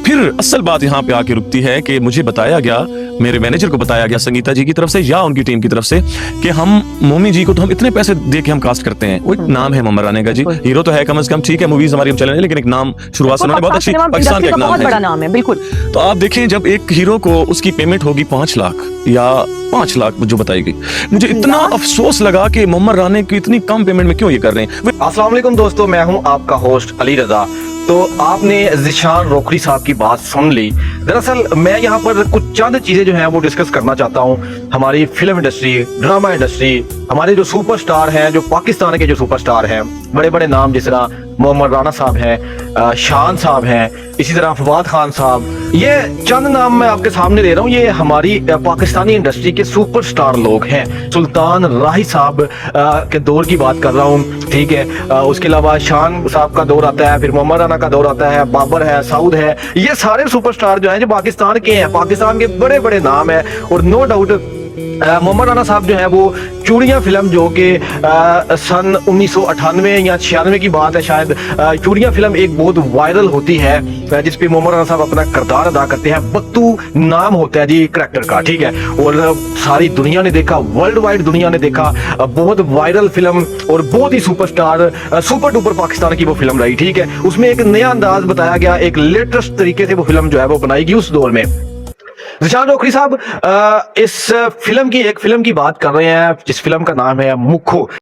फिर असल बात यहाँ पे आके रुकती है कि मुझे बताया गया, मेरे मैनेजर को बताया गया संगीता जी की तरफ से या उनकी टीम की तरफ से, कि हम मोमी जी को तो हम इतने पैसे दे के हम कास्ट करते हैं। वो एक नाम है मोहम्मद राना का जी, हीरो तो है कम से कम, ठीक है मूवीज हमारी हम चले नहीं, लेकिन एक नाम शुरुआत से उन्होंने बहुत अच्छी, पाकिस्तान का एक नाम बहुत बड़ा नाम है बिल्कुल। तो आप देखें जब एक हीरो को उसकी पेमेंट होगी 5 लाख या 5 लाख जो बताई गई, मुझे इतना अफसोस लगा कि मोहम्मद राना की इतनी कम पेमेंट में क्यों ये कर रहे हैं। अस्सलाम वालेकुम दोस्तों, मैं हूं आपका होस्ट अली रजा। तो आपने ज़िशान रोकड़ी साहब की बात सुन ली। दरअसल मैं यहाँ पर कुछ चंद चीजें जो हैं वो डिस्कस करना चाहता हूँ। हमारी फिल्म इंडस्ट्री, ड्रामा इंडस्ट्री, हमारे जो सुपरस्टार हैं, जो पाकिस्तान के जो सुपरस्टार हैं, बड़े बड़े नाम जिस तरह मोहम्मद राना साहब हैं, शान साहब हैं, इसी तरह फवाद खान साहब, ये चंद नाम मैं आपके सामने ले रहा हूँ। ये हमारी पाकिस्तानी इंडस्ट्री के सुपरस्टार लोग हैं। सुल्तान राही साहब के दौर की बात कर रहा हूँ, ठीक है। उसके अलावा शान साहब का दौर आता है, फिर मोहम्मद राना का दौर आता है, बाबर है, साउद है। ये सारे सुपरस्टार जो हैं जो पाकिस्तान के हैं, पाकिस्तान के बड़े बड़े नाम है। और नो डाउट मोहम्मद राना साहब जो है वो चूड़ियाँ फिल्म, जो कि सन 1998 या 96 की बात है शायद, चूड़ियाँ फिल्म एक बहुत वायरल होती है जिसपे मोहम्मद राना साहब अपना किरदार अदा करते हैं। बत्तू नाम होता है जी करैक्टर का, ठीक है। और सारी दुनिया ने देखा, वर्ल्ड वाइड दुनिया ने देखा, बहुत वायरल फिल्म और बहुत ही सुपरस्टार, सुपर डुपर पाकिस्तान की वो फिल्म रही, ठीक है। उसमें एक नया अंदाज बताया गया, एक लेटेस्ट तरीके से वो फिल्म जो है वो बनाई गई उस दौर में। ज़िशान रोकड़ी साहब इस फिल्म की बात कर रहे हैं जिस फिल्म का नाम है मुखो।